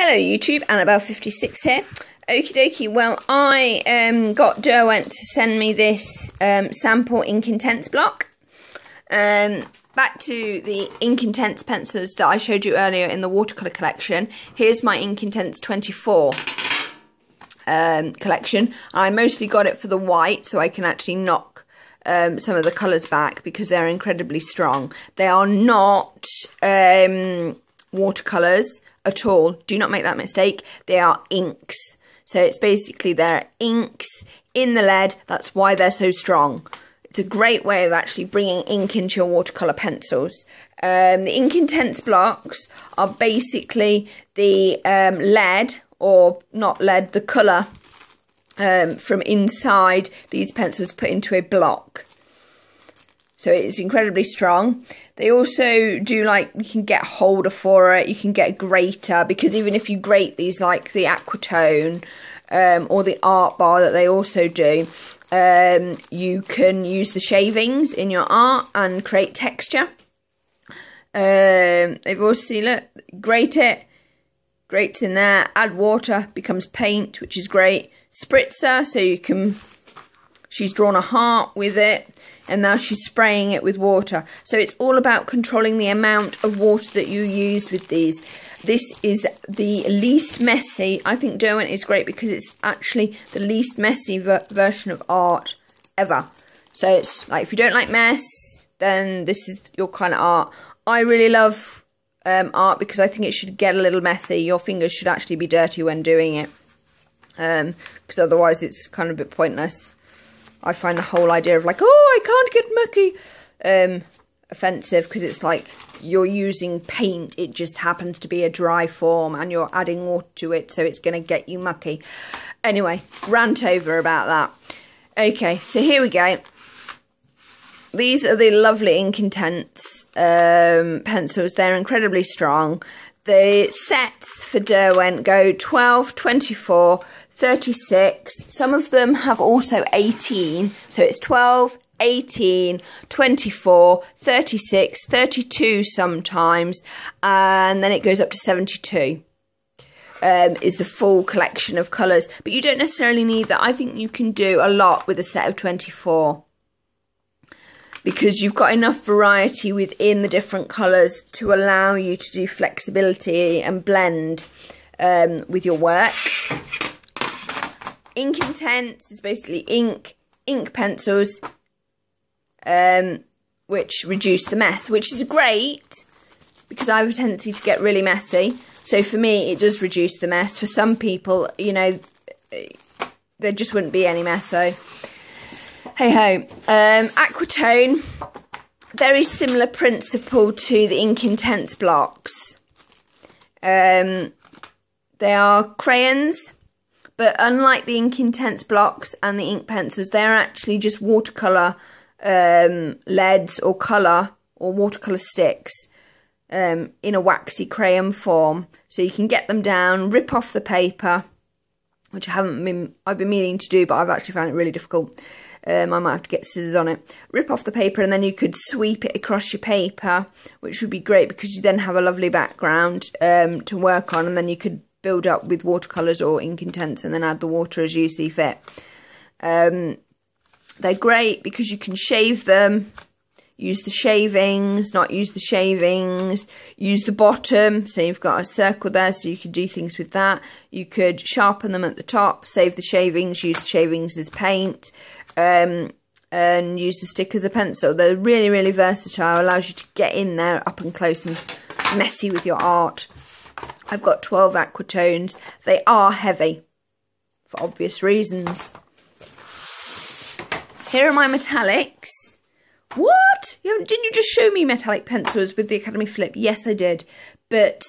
Hello YouTube, Annabelle56 here. Okie dokie, well I got Derwent to send me this sample Inktense block. Back to the Inktense pencils that I showed you earlier in the watercolour collection. Here's my Inktense 24 collection. I mostly got it for the white so I can actually knock some of the colours back because they're incredibly strong. They are not watercolours at all. Do not make that mistake. They are inks. So it's basically they're inks in the lead. That's why they're so strong. It's a great way of actually bringing ink into your watercolour pencils. The Inktense blocks are basically the lead, or not lead, the colour from inside these pencils put into a block. So it's incredibly strong. They also do, like, you can get a holder for it, you can get a grater, because even if you grate these, like the Aquatone or the art bar that they also do, you can use the shavings in your art and create texture. They've also, look, grate it, grates in there, add water, becomes paint, which is great. Spritzer, so you can, she's drawn a heart with it, and now she's spraying it with water. So it's all about controlling the amount of water that you use with these. This is the least messy. I think Derwent is great because it's actually the least messy version of art ever. So it's like, if you don't like mess, then this is your kind of art. I really love art because I think it should get a little messy. Your fingers should actually be dirty when doing it, because otherwise it's kind of a bit pointless. I find the whole idea of, like, oh, I can't get mucky, offensive, because it's like you're using paint. It just happens to be a dry form and you're adding water to it, so it's going to get you mucky. Anyway, rant over about that. Okay, so here we go. These are the lovely Inktense pencils. They're incredibly strong. The sets for Derwent go 12, 24, 36. Some of them have also 18. So it's 12, 18, 24, 36, 32 sometimes. And then it goes up to 72. Is the full collection of colours. But you don't necessarily need that. I think you can do a lot with a set of 24. Because you've got enough variety within the different colours to allow you to do flexibility and blend with your work. Inktense is basically ink pencils, which reduce the mess, which is great because I have a tendency to get really messy. So for me, it does reduce the mess. For some people, you know, there just wouldn't be any mess. So hey ho. Aquatone, very similar principle to the Inktense blocks. They are crayons, but unlike the Inktense blocks and the ink pencils, they're actually just watercolour leads or colour or watercolour sticks in a waxy crayon form. So you can get them down, rip off the paper, which I've been meaning to do, but I've actually found it really difficult. I might have to get scissors on it. Rip off the paper and then you could sweep it across your paper, which would be great because you then have a lovely background to work on, and then you could build up with watercolours or Inktense and then add the water as you see fit. They're great because you can shave them, use the shavings, not use the shavings, use the bottom, so you've got a circle there so you could do things with that. You could sharpen them at the top, save the shavings, use the shavings as paint, and use the stick as a pencil. They're really, really versatile, allows you to get in there up and close and messy with your art. I've got 12 Aquatones. They are heavy, for obvious reasons. Here are my metallics. What? Didn't you just show me metallic pencils with the Academy Flip? Yes, I did. But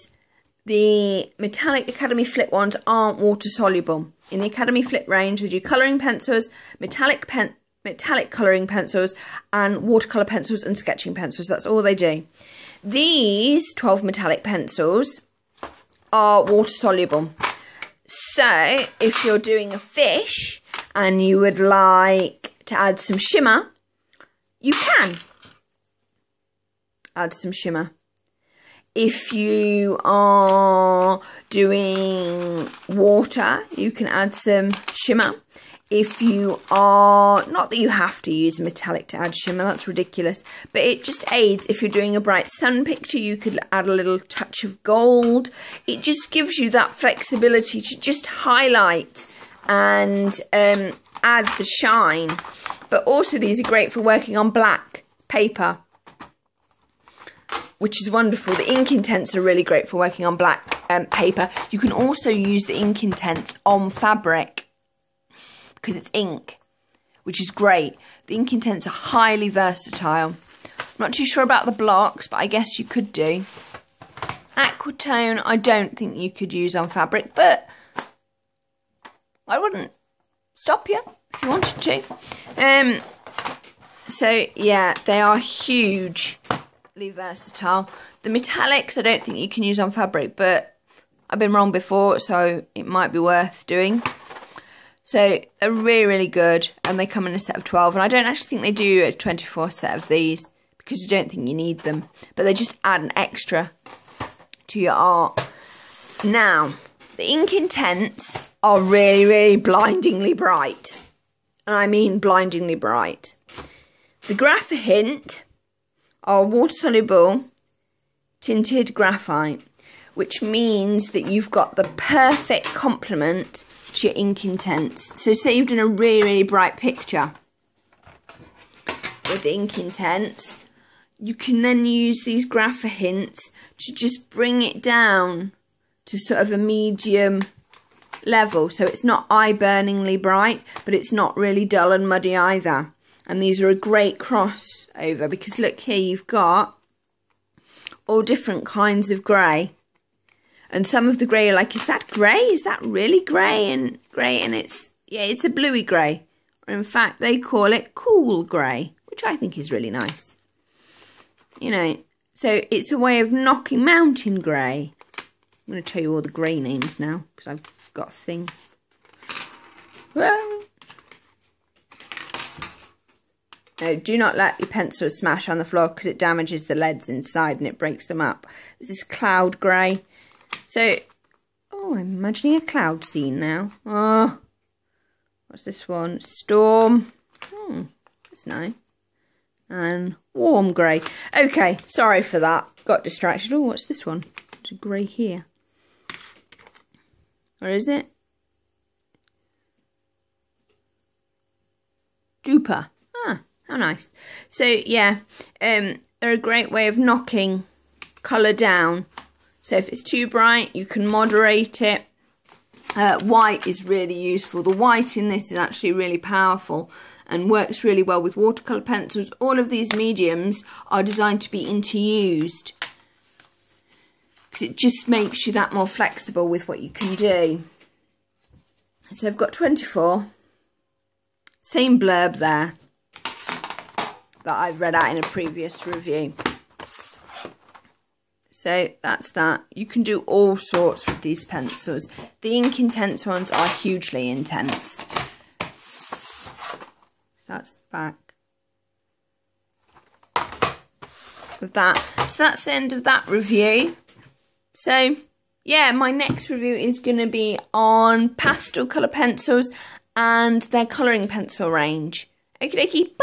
the metallic Academy Flip ones aren't water soluble. In the Academy Flip range, they do colouring pencils, metallic colouring pencils, and watercolour pencils and sketching pencils. That's all they do. These 12 metallic pencils are water soluble. So if you're doing a fish and you would like to add some shimmer, you can add some shimmer. If you are doing water, you can add some shimmer. If you are, not that you have to use a metallic to add shimmer, that's ridiculous, but it just aids. If you're doing a bright sun picture, you could add a little touch of gold. It just gives you that flexibility to just highlight and add the shine. But also these are great for working on black paper, which is wonderful. The Inktense are really great for working on black paper. You can also use the Inktense on fabric, because it's ink, which is great. The Inktense are highly versatile. I'm not too sure about the blocks, but I guess you could do. Aquatone, I don't think you could use on fabric, but I wouldn't stop you if you wanted to. So yeah, they are hugely versatile. The metallics, I don't think you can use on fabric, but I've been wrong before, so it might be worth doing. So they're really, really good, and they come in a set of 12. And I don't actually think they do a 24 set of these, because I don't think you need them. But they just add an extra to your art. Now, the Inktense are really, really blindingly bright. And I mean blindingly bright. The Graphite are water-soluble tinted graphite, which means that you've got the perfect complement to your Inktense. So say you've done a really, really bright picture with the Inktense, you can then use these graphites to just bring it down to sort of a medium level. So it's not eye-burningly bright, but it's not really dull and muddy either. And these are a great crossover, because look here, you've got all different kinds of grey. And some of the grey are like, is that grey? Is that really grey? And it's, yeah, it's a bluey grey. Or in fact, they call it cool grey, which I think is really nice. You know, so it's a way of knocking mountain grey. I'm going to tell you all the grey names now, because I've got a thing. Well, no, do not let your pencils smash on the floor, because it damages the leads inside and it breaks them up. This is cloud grey. So, oh, I'm imagining a cloud scene now. Oh, what's this one? Storm. Oh, that's nice. And warm grey. Okay, sorry for that. Got distracted. Oh, what's this one? There's a grey here. Where is it? Duper. Ah, how nice. So, yeah, they're a great way of knocking colour down. So if it's too bright, you can moderate it. White is really useful. The white in this is actually really powerful and works really well with watercolour pencils. All of these mediums are designed to be interused, because it just makes you that more flexible with what you can do. So I've got 24. Same blurb there that I've read out in a previous review. So that's that. You can do all sorts with these pencils. The Inktense ones are hugely intense. So that's the back of that. So that's the end of that review. So yeah, my next review is going to be on pastel colour pencils and their colouring pencil range. Okie dokie, bye.